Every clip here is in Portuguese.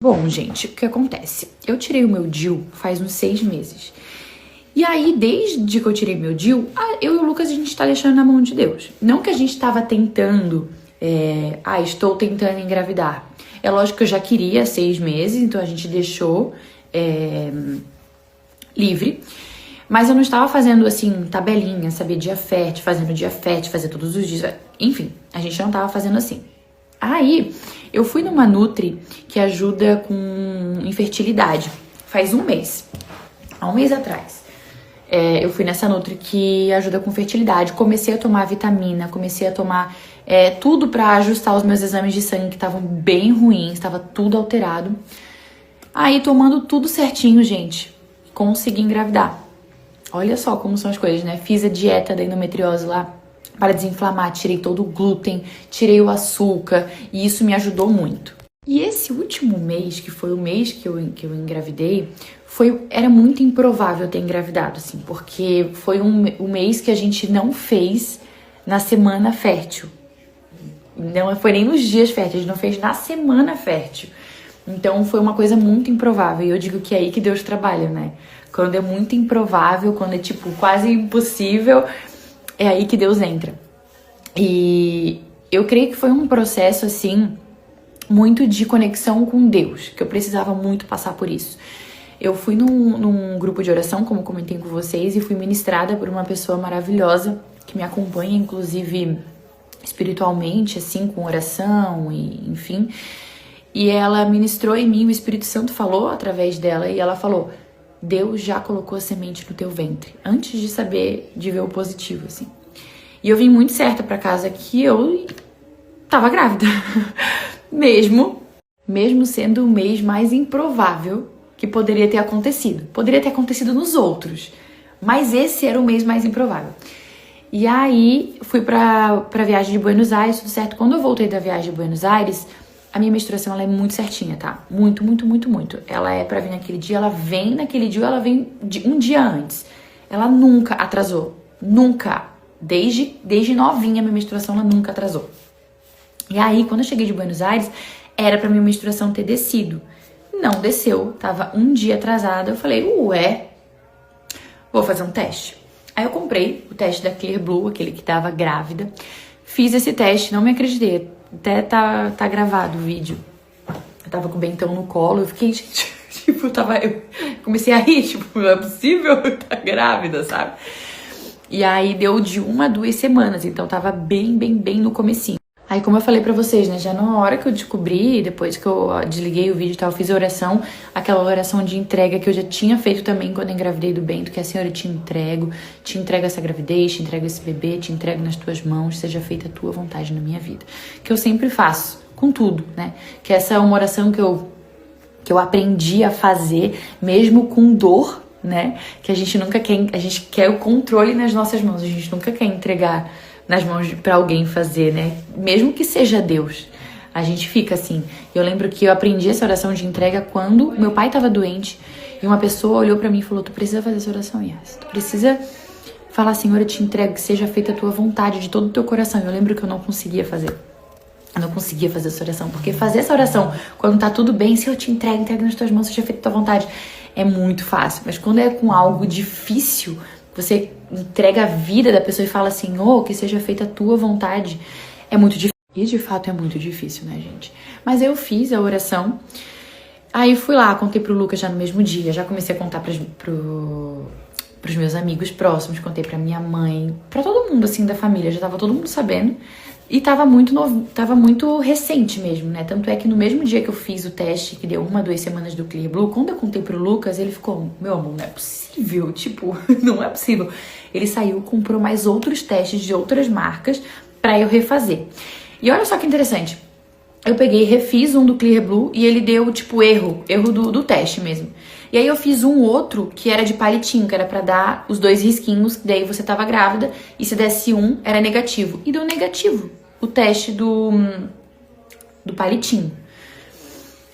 Bom, gente, o que acontece? Eu tirei o meu DIU faz uns 6 meses. E aí, desde que eu tirei meu DIU, eu e o Lucas, a gente tá deixando na mão de Deus. Não que a gente tava tentando, estou tentando engravidar. É lógico que eu já queria 6 meses, então a gente deixou livre. Mas eu não estava fazendo, assim, tabelinha, saber dia fértil, fazer todos os dias. Enfim, a gente não tava fazendo assim. Aí, eu fui numa Nutri que ajuda com infertilidade. Faz um mês. Há um mês atrás. Eu fui nessa Nutri que ajuda com fertilidade. Comecei a tomar vitamina, comecei a tomar tudo pra ajustar os meus exames de sangue que estavam bem ruins, estava tudo alterado. Aí, tomando tudo certinho, gente, consegui engravidar. Olha só como são as coisas, né? Fiz a dieta da endometriose lá para desinflamar, tirei todo o glúten, tirei o açúcar e isso me ajudou muito. E esse último mês, que foi o mês que eu engravidei, era muito improvável eu ter engravidado, assim, porque foi um mês que a gente não fez na semana fértil. Não foi nem nos dias férteis, a gente não fez na semana fértil. Então foi uma coisa muito improvável. E eu digo que é aí que Deus trabalha, né? Quando é muito improvável, quando é tipo quase impossível, é aí que Deus entra. E eu creio que foi um processo assim muito de conexão com Deus, que eu precisava muito passar por isso. Eu fui num grupo de oração, como comentei com vocês, e fui ministrada por uma pessoa maravilhosa que me acompanha, inclusive espiritualmente, assim, com oração e enfim. E ela ministrou em mim, o Espírito Santo falou através dela, e ela falou: Deus já colocou a semente no teu ventre, antes de saber, de ver o positivo, assim. E eu vim muito certa pra casa que eu tava grávida. Mesmo sendo o mês mais improvável que poderia ter acontecido. Poderia ter acontecido nos outros, mas esse era o mês mais improvável. E aí, fui pra viagem de Buenos Aires, tudo certo. Quando eu voltei da viagem de Buenos Aires, a minha menstruação, ela é muito certinha, tá? Muito, muito, muito, muito. Ela é pra vir naquele dia, ela vem naquele dia, ela vem um dia antes. Ela nunca atrasou. Nunca. Desde novinha, minha menstruação, ela nunca atrasou. E aí, quando eu cheguei de Buenos Aires, era pra minha menstruação ter descido. Não desceu, tava um dia atrasada. Eu falei, vou fazer um teste. Aí eu comprei o teste da Clear Blue, aquele que tava grávida. Fiz esse teste, não me acreditei. Até tá gravado o vídeo. Eu tava com o Bentão no colo, eu fiquei, gente, tipo, eu comecei a rir, tipo, não é possível eu tá grávida, sabe? E aí deu de 1 a 2 semanas, então tava bem no comecinho. Aí, como eu falei pra vocês, né, já na hora que eu descobri, depois que eu desliguei o vídeo e tal, eu fiz a oração, aquela oração de entrega que eu já tinha feito também quando eu engravidei do Bento, que a Senhora te entrego essa gravidez, te entrego esse bebê, te entrego nas tuas mãos, seja feita a tua vontade na minha vida. Que eu sempre faço, com tudo, né? Que essa é uma oração que eu aprendi a fazer, mesmo com dor, né? Que a gente nunca quer, a gente quer o controle nas nossas mãos, a gente nunca quer entregar nas mãos pra alguém fazer, né? Mesmo que seja Deus, a gente fica assim. Eu lembro que eu aprendi essa oração de entrega quando meu pai tava doente e uma pessoa olhou pra mim e falou: tu precisa fazer essa oração, Yas. Tu precisa falar, Senhor, eu te entrego, que seja feita a tua vontade de todo o teu coração. Eu lembro que eu não conseguia fazer. Eu não conseguia fazer essa oração, porque fazer essa oração quando tá tudo bem, se eu te entrego nas tuas mãos, seja feita a tua vontade, é muito fácil. Mas quando é com algo difícil, você entrega a vida da pessoa e fala assim, que seja feita a tua vontade, é muito difícil. E de fato é muito difícil, né, gente? Mas eu fiz a oração, aí fui lá, contei pro Lucas já no mesmo dia, já comecei a contar pros meus amigos próximos, contei pra minha mãe, pra todo mundo, assim, da família, já tava todo mundo sabendo. E tava muito recente mesmo, né? Tanto é que no mesmo dia que eu fiz o teste, que deu 1 a 2 semanas do Clear Blue, quando eu contei pro Lucas, ele ficou, meu amor, não é possível, tipo, não é possível. Ele saiu, comprou mais outros testes de outras marcas pra eu refazer. E olha só que interessante, eu peguei e refiz um do Clear Blue e ele deu, tipo, erro do teste mesmo. E aí eu fiz um outro que era de palitinho, que era pra dar os 2 risquinhos, que daí você tava grávida, e se desse um, era negativo. E deu negativo o teste do palitinho.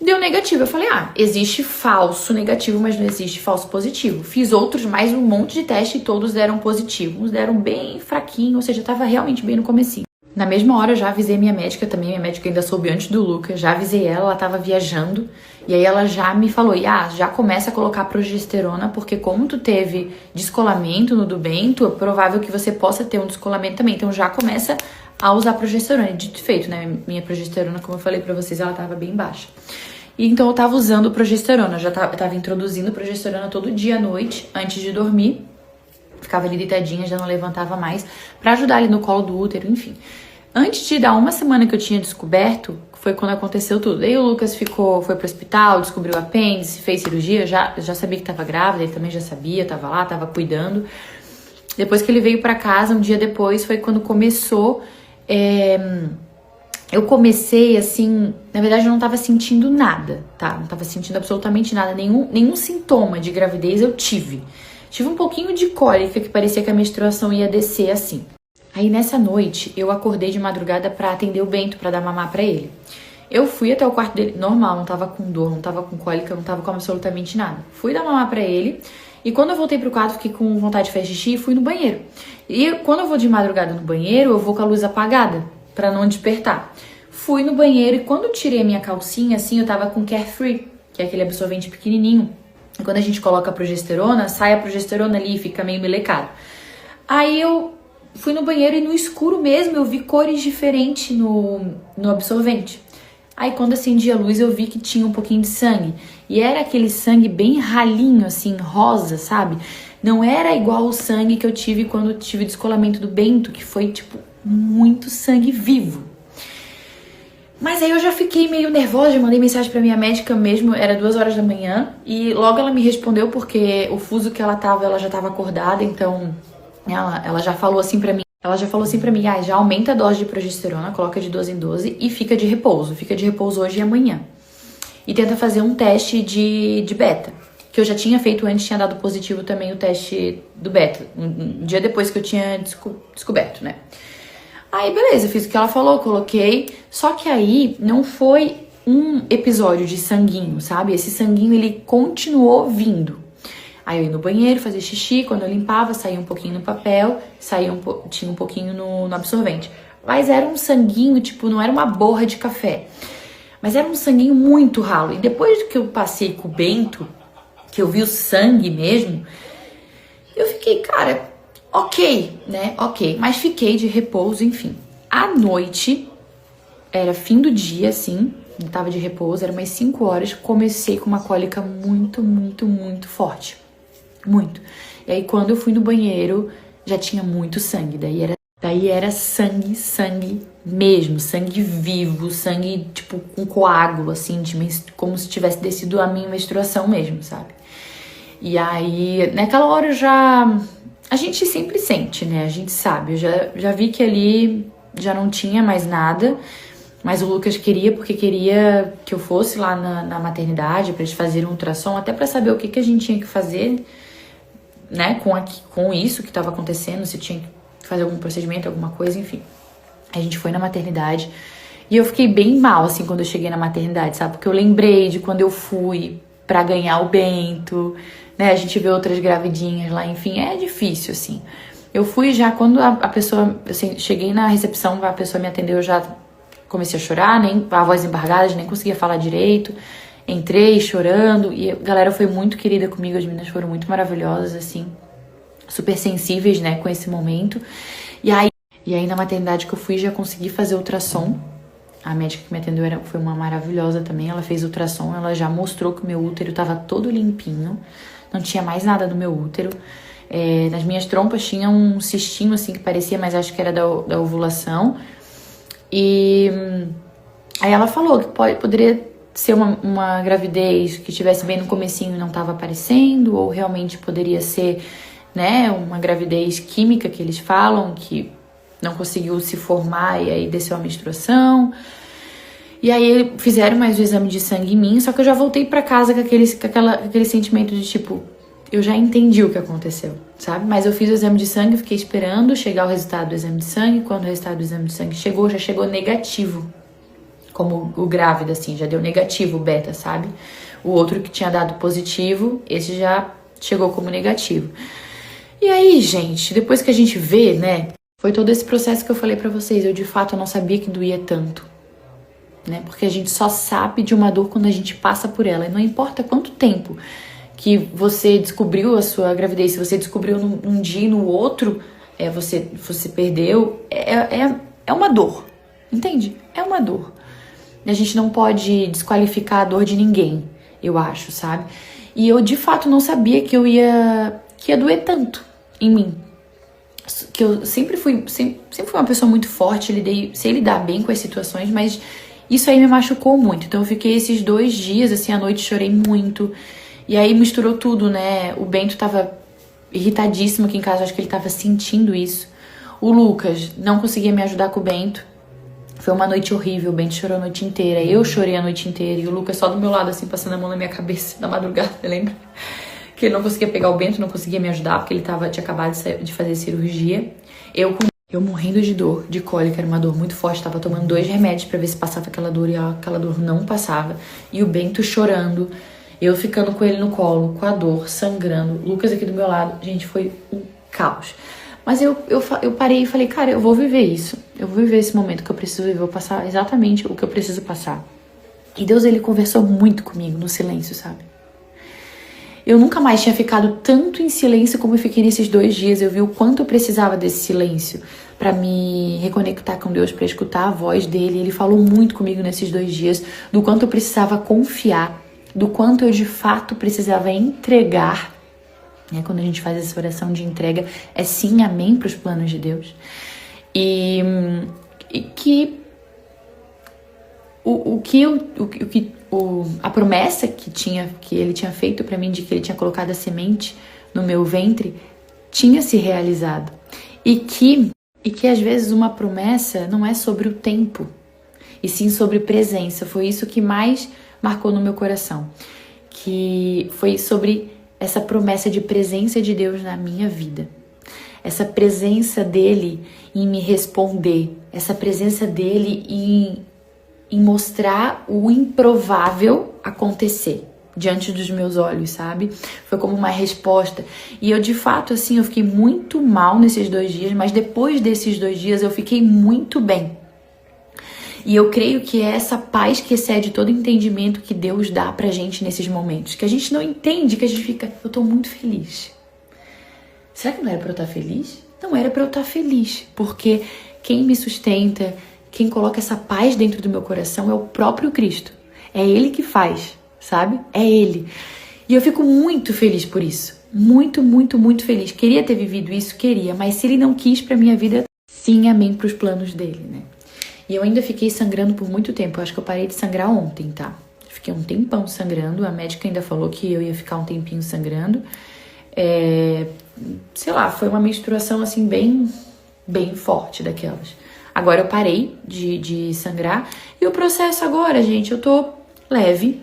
Deu negativo. Eu falei, existe falso negativo, mas não existe falso positivo. Fiz outros, mais um monte de teste e todos deram positivo. Uns deram bem fraquinho, ou seja, tava realmente bem no comecinho. Na mesma hora eu já avisei minha médica também, minha médica ainda soube antes do Lucas, já avisei ela tava viajando. E aí ela já me falou, já começa a colocar progesterona, porque como tu teve descolamento no do bento, é provável que você possa ter um descolamento também. Então já começa a usar progesterona. Dito e feito, né? Minha progesterona, como eu falei pra vocês, ela tava bem baixa. E então eu tava usando progesterona, eu tava introduzindo progesterona todo dia à noite, antes de dormir. Ficava ali deitadinha, já não levantava mais, pra ajudar ali no colo do útero, enfim. Antes de dar uma semana que eu tinha descoberto, foi quando aconteceu tudo. Aí o Lucas foi pro hospital, descobriu o apêndice, fez cirurgia, já sabia que tava grávida, ele também já sabia, tava lá, tava cuidando. Depois que ele veio pra casa, um dia depois, foi quando começou... Eu comecei assim, na verdade eu não tava sentindo nada, tá? Não tava sentindo absolutamente nada, nenhum sintoma de gravidez eu tive. Tive um pouquinho de cólica, que parecia que a menstruação ia descer assim. Aí nessa noite, eu acordei de madrugada pra atender o Bento, pra dar mamar pra ele. Eu fui até o quarto dele, normal, não tava com dor, não tava com cólica, não tava com absolutamente nada. Fui dar mamar pra ele, e quando eu voltei pro quarto, fiquei com vontade de fazer xixi e fui no banheiro. E quando eu vou de madrugada no banheiro, eu vou com a luz apagada, pra não despertar. Fui no banheiro e quando eu tirei a minha calcinha, assim, eu tava com Carefree, que é aquele absorvente pequenininho. E quando a gente coloca a progesterona, sai a progesterona ali e fica meio melecado. Aí eu fui no banheiro e no escuro mesmo eu vi cores diferentes no absorvente. Aí quando acendi a luz eu vi que tinha um pouquinho de sangue. E era aquele sangue bem ralinho, assim, rosa, sabe? Não era igual o sangue que eu tive quando eu tive descolamento do Bento, que foi, tipo, muito sangue vivo. Mas aí eu já fiquei meio nervosa, já mandei mensagem pra minha médica mesmo, era 2 horas da manhã. E logo ela me respondeu porque o fuso que ela tava, ela já tava acordada, então ela já falou assim pra mim. Ela já falou assim pra mim, já aumenta a dose de progesterona, coloca de 12 em 12 e fica de repouso. Fica de repouso hoje e amanhã. E tenta fazer um teste de beta, que eu já tinha feito antes, tinha dado positivo também o teste do beta, um dia depois que eu tinha descoberto, né? Aí, beleza, fiz o que ela falou, coloquei. Só que aí não foi um episódio de sanguinho, sabe? Esse sanguinho, ele continuou vindo. Aí eu ia no banheiro, fazia xixi, quando eu limpava, saía um pouquinho no papel, tinha um pouquinho no absorvente. Mas era um sanguinho, tipo, não era uma borra de café. Mas era um sanguinho muito ralo. E depois que eu passei com o Bento, que eu vi o sangue mesmo, eu fiquei, cara... Ok, né? Ok. Mas fiquei de repouso, enfim. À noite, era fim do dia, assim, eu tava de repouso, era umas 5 horas, comecei com uma cólica muito, muito, muito forte. Muito. E aí, quando eu fui no banheiro, já tinha muito sangue. Daí era sangue mesmo, sangue vivo, sangue, tipo, com coágulo, assim, como se tivesse descido a minha menstruação mesmo, sabe? E aí, naquela hora eu já... A gente sempre sente, né? A gente sabe. Eu já vi que ali já não tinha mais nada, mas o Lucas queria, porque queria que eu fosse lá na maternidade pra eles fazerem um ultrassom, até pra saber o que a gente tinha que fazer, né? Com isso que tava acontecendo, se tinha que fazer algum procedimento, alguma coisa, enfim. A gente foi na maternidade e eu fiquei bem mal, assim, quando eu cheguei na maternidade, sabe? Porque eu lembrei de quando eu fui pra ganhar o Bento, né, a gente vê outras gravidinhas lá, enfim, é difícil, assim. Eu fui já, quando a pessoa, assim, cheguei na recepção, a pessoa me atendeu, eu já comecei a chorar, nem a voz embargada, nem conseguia falar direito. Entrei chorando e a galera foi muito querida comigo, as meninas foram muito maravilhosas, assim, super sensíveis, né, com esse momento. E aí na maternidade que eu fui, já consegui fazer ultrassom. A médica que me atendeu foi uma maravilhosa também, ela fez ultrassom, ela já mostrou que o meu útero tava todo limpinho. Não tinha mais nada no meu útero. Nas minhas trompas tinha um cistinho, assim, que parecia, mas acho que era da ovulação. E aí ela falou que poderia ser uma gravidez que estivesse bem no comecinho e não estava aparecendo, ou realmente poderia ser, né, uma gravidez química que eles falam, que não conseguiu se formar e aí desceu a menstruação. E aí fizeram mais um exame de sangue em mim, só que eu já voltei pra casa com aquele sentimento de tipo, eu já entendi o que aconteceu, sabe? Mas eu fiz o exame de sangue, fiquei esperando chegar o resultado do exame de sangue. Quando o resultado do exame de sangue chegou, já chegou negativo. Como o grávida, assim, já deu negativo o beta, sabe? O outro que tinha dado positivo, esse já chegou como negativo. E aí, gente, depois que a gente vê, né, foi todo esse processo que eu falei pra vocês. Eu, de fato, não sabia que doía tanto. né? Porque a gente só sabe de uma dor quando a gente passa por ela. E não importa quanto tempo que você descobriu a sua gravidez, se você descobriu num dia e no outro, você perdeu, é uma dor, entende? É uma dor. A gente não pode desqualificar a dor de ninguém, eu acho, sabe? E eu, de fato, não sabia que ia doer tanto em mim. Que eu sempre fui uma pessoa muito forte, sei lidar bem com as situações, mas isso aí me machucou muito. Então eu fiquei esses 2 dias, assim, à noite chorei muito. E aí misturou tudo, né? O Bento tava irritadíssimo aqui em casa, acho que ele tava sentindo isso. O Lucas não conseguia me ajudar com o Bento. Foi uma noite horrível, o Bento chorou a noite inteira, eu chorei a noite inteira. E o Lucas só do meu lado, assim, passando a mão na minha cabeça, na madrugada, lembra? Que ele não conseguia pegar o Bento, não conseguia me ajudar, porque ele tinha acabado de fazer cirurgia. Eu morrendo de dor, de cólica, era uma dor muito forte, tava tomando 2 remédios pra ver se passava aquela dor, e aquela dor não passava. E o Bento chorando, eu ficando com ele no colo, com a dor, sangrando. O Lucas aqui do meu lado, gente, foi um caos. Mas eu parei e falei, cara, eu vou viver isso. Eu vou viver esse momento que eu preciso viver, eu vou passar exatamente o que eu preciso passar. E Deus, ele conversou muito comigo no silêncio, sabe? Eu nunca mais tinha ficado tanto em silêncio como eu fiquei nesses 2 dias. Eu vi o quanto eu precisava desse silêncio pra me reconectar com Deus, pra escutar a voz dele. Ele falou muito comigo nesses 2 dias do quanto eu precisava confiar, do quanto eu de fato precisava entregar. Quando a gente faz essa oração de entrega, é sim, amém para os planos de Deus. E que a promessa que ele tinha feito para mim, de que ele tinha colocado a semente no meu ventre, tinha se realizado. E que às vezes uma promessa não é sobre o tempo, e sim sobre presença. Foi isso que mais marcou no meu coração, que foi sobre essa promessa de presença de Deus na minha vida. Essa presença dele em me responder, essa presença dele em mostrar o improvável acontecer diante dos meus olhos, sabe? Foi como uma resposta. E eu, de fato, assim, eu fiquei muito mal nesses 2 dias, mas depois desses 2 dias eu fiquei muito bem. E eu creio que é essa paz que excede todo entendimento que Deus dá pra gente nesses momentos, que a gente não entende, que a gente fica, eu tô muito feliz. Será que não era pra eu estar feliz? Não era pra eu estar feliz, porque quem me sustenta, quem coloca essa paz dentro do meu coração é o próprio Cristo. É Ele que faz, sabe? É Ele. E eu fico muito feliz por isso. Muito, muito, muito feliz. Queria ter vivido isso? Queria. Mas se Ele não quis pra minha vida, sim, amém pros planos dele, né? E eu ainda fiquei sangrando por muito tempo. Eu acho que eu parei de sangrar ontem, tá? Fiquei um tempão sangrando. A médica ainda falou que eu ia ficar um tempinho sangrando. Sei lá, foi uma menstruação assim bem, bem forte daquelas. Agora eu parei de sangrar. E o processo agora, gente, eu tô leve.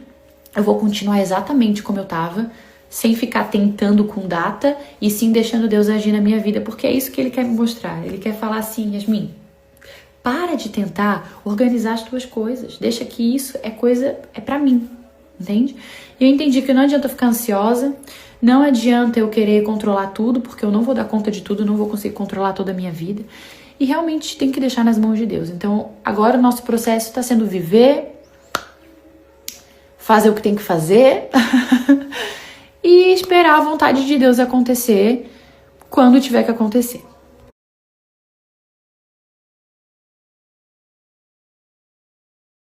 Eu vou continuar exatamente como eu tava, sem ficar tentando com data e sim deixando Deus agir na minha vida, porque é isso que Ele quer me mostrar. Ele quer falar assim, Yasmin, para de tentar organizar as tuas coisas. Deixa que isso é pra mim, entende? E eu entendi que não adianta eu ficar ansiosa, não adianta eu querer controlar tudo, porque eu não vou dar conta de tudo, não vou conseguir controlar toda a minha vida. E realmente tem que deixar nas mãos de Deus. Então, agora o nosso processo está sendo viver, fazer o que tem que fazer e esperar a vontade de Deus acontecer quando tiver que acontecer.